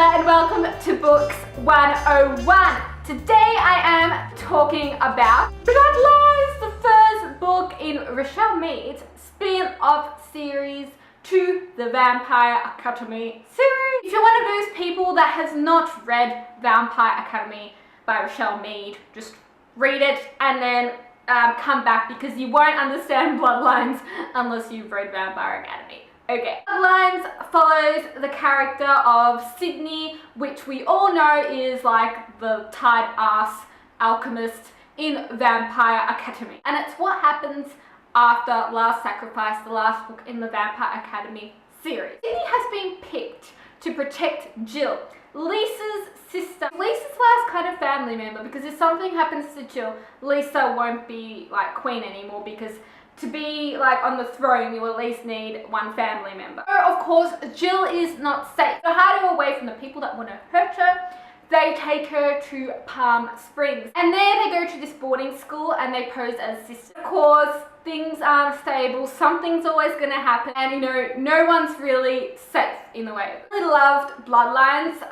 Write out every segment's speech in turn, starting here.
and welcome to Books 101. Today I am talking about Bloodlines, the first book in Richelle Mead's spin-off series to the Vampire Academy series. If you're one of those people that has not read Vampire Academy by Richelle Mead, just read it and then come back because you won't understand Bloodlines unless you've read Vampire Academy. Okay. Bloodlines follows the character of Sydney, which we all know is like the tight-ass alchemist in Vampire Academy. And it's what happens after Last Sacrifice, the last book in the Vampire Academy series. Sydney has been picked to protect Jill, Lisa's sister. Lisa's last kind of family member, because if something happens to Jill, Lisa won't be like queen anymore, because to be like on the throne, you at least need one family member. So of course, Jill is not safe. To hide her away from the people that want to hurt her, they take her to Palm Springs. And there they go to this boarding school and they pose as sisters. Of course, things aren't stable, something's always gonna happen, and you know, no one's really safe in the way. I really loved Bloodlines.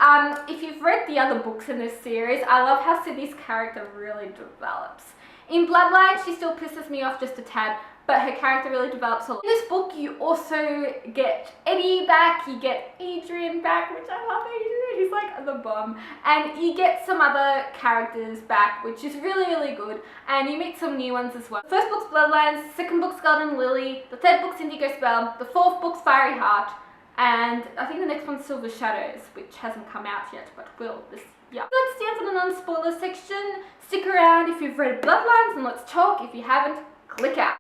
If you've read the other books in this series, I love how Sydney's character really develops. In Bloodlines, she still pisses me off just a tad, but her character really develops a lot. In this book, you also get Eddie back, you get Adrian back, which I love Adrian, he's like the bomb, and you get some other characters back, which is really, really good, and you meet some new ones as well. The first book's Bloodlines, the second book's Golden Lily, the third book's Indigo Spell, the fourth book's Fiery Heart, and I think the next one's Silver Shadows, which hasn't come out yet, but will this year. Let's stand for the non-spoiler section. Stick around if you've read Bloodlines, and let's talk. If you haven't, click out.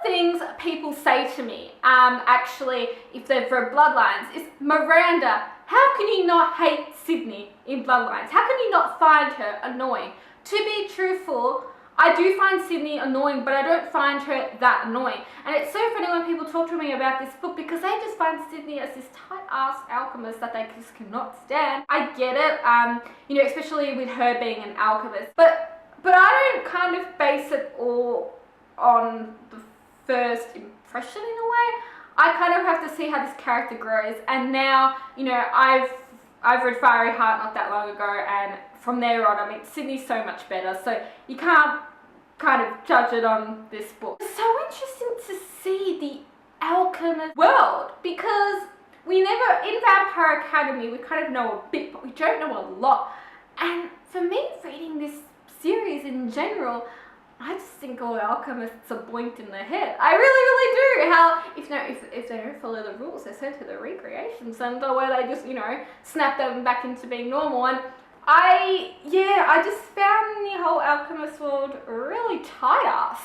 Things people say to me, actually, if they've read Bloodlines, is Miranda, how can you not hate Sydney in Bloodlines? How can you not find her annoying? To be truthful, I do find Sydney annoying, but I don't find her that annoying. And it's so funny when people talk to me about this book, because they just find Sydney as this tight-ass alchemist that they just cannot stand. I get it, you know, especially with her being an alchemist. But I don't kind of base it all on the first impression in a way. I kind of have to see how this character grows, and now, you know, I've read Fiery Heart not that long ago, and from there on, I mean, Sydney's so much better, so you can't kind of judge it on this book. It's so interesting to see the alchemist world, because we never, in Vampire Academy, we kind of know a bit, but we don't know a lot. And for me, reading this series in general, I just think all alchemists are blinked in the head. I really, really do. How, if they don't follow the rules, they're sent to the recreation center where they just, you know, snap them back into being normal. And I just found the whole alchemist world really tight-ass.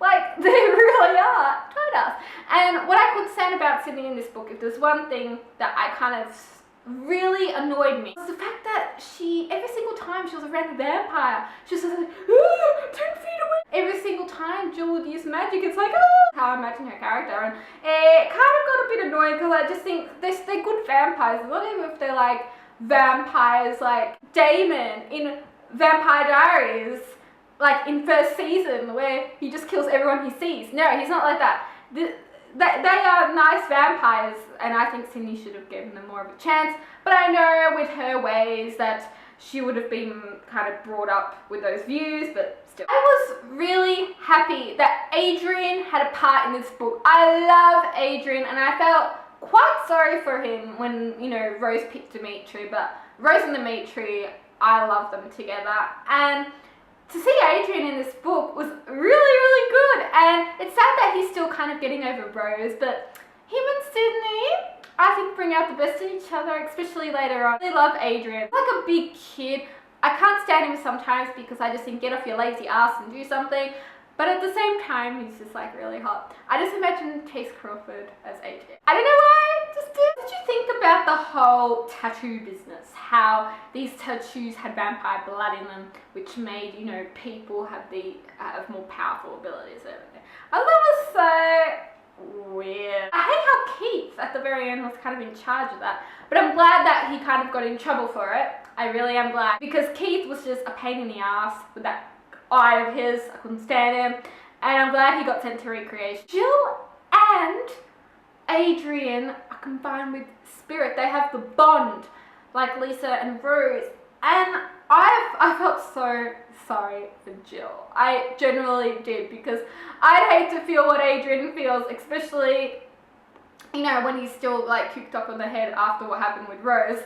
Like, they really are tight-ass. And what I could say about Sydney in this book, if there's one thing that I kind of really annoyed me, was the fact that every single time she was around the vampire, she was like, 10 feet away. Every single time Jill would use magic, it's like, how I imagine her character. And it kind of got a bit annoying, because I just think they're good vampires. Not even if they're like vampires like Damon in Vampire Diaries, like in first season, where he just kills everyone he sees. No, he's not like that. They are nice vampires, and I think Sydney should have given them more of a chance. But I know with her ways that she would have been kind of brought up with those views, but still. I was really happy that Adrian had a part in this book. I love Adrian, and I felt quite sorry for him when, you know, Rose picked Dimitri, but Rose and Dimitri, I love them together. And to see Adrian in this book was really, really good, and it's sad that he's still kind of getting over Rose, but him and Sydney, I think, bring out the best in each other, especially later on. I love Adrian. He's like a big kid. I can't stand him sometimes because I just think, get off your lazy ass and do something, but at the same time, he's just like really hot. I just imagine Chase Crawford as Adrian. I don't know why, just did. What did you think about the whole tattoo business? How these tattoos had vampire blood in them, which made, you know, people have more powerful abilities and everything. I thought it was so weird. I hate how Keith at the very end was kind of in charge of that, but I'm glad that he kind of got in trouble for it. I really am glad, because Keith was just a pain in the ass with that eye of his. I couldn't stand him, and I'm glad he got sent to recreation. Jill and Adrian are combined with Spirit. They have the bond like Lisa and Rose. And I felt so sorry for Jill. I genuinely did, because I'd hate to feel what Adrian feels, especially, you know, when he's still like cooped up on the head after what happened with Rose.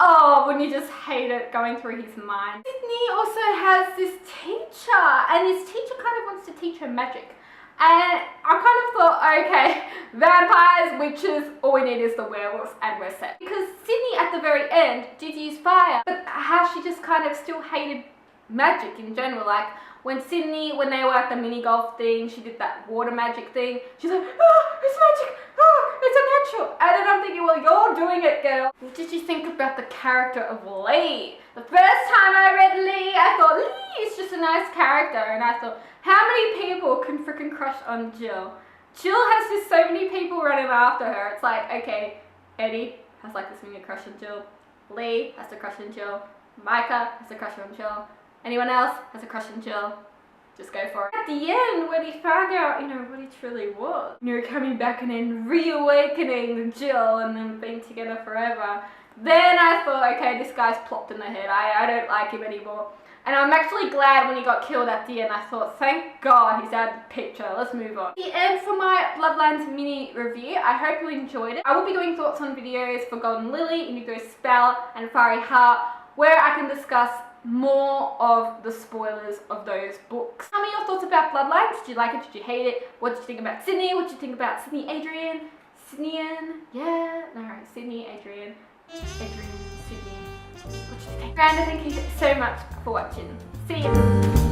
Oh, when you just hate it going through his mind. Sydney also has this teacher, and this teacher kind of wants to teach her magic. And I kind of thought, okay, vampires, witches, all we need is the werewolves and we're set. Because Sydney at the very end did use fire, but how she just kind of still hated magic in general. Like when Sydney, when they were at the mini golf thing, she did that water magic thing. She's like, oh, it's magic, oh, it's unnatural. And then I'm thinking, well, you're doing it, girl. What did you think about the character of Lee? The first time I read Lee, I thought Lee is just a nice character, and I thought, how many people can freaking crush on Jill? Jill has just so many people running after her. It's like, okay, Eddie has like this mini crush on Jill. Lee has a crush on Jill. Micah has a crush on Jill. Anyone else has a crush on Jill? Just go for it. At the end, when he found out, you know, what he truly was, you know, coming back and then reawakening Jill and then being together forever, then I thought, okay, this guy's plopped in the head. I don't like him anymore. And I'm actually glad when he got killed at the end. I thought, thank God he's out of the picture. Let's move on. The end for my Bloodlines mini review. I hope you enjoyed it. I will be doing thoughts on videos for Golden Lily, Indigo Spell, and Fiery Heart, where I can discuss more of the spoilers of those books. Tell me your thoughts about Bloodlines. Did you like it? Did you hate it? What did you think about Sydney? What did you think about Sydney, Adrian? Sydneyan? Yeah? No, Sydney, Adrian. Adrian, Sydney. What did you think? And thank you so much for watching. See you.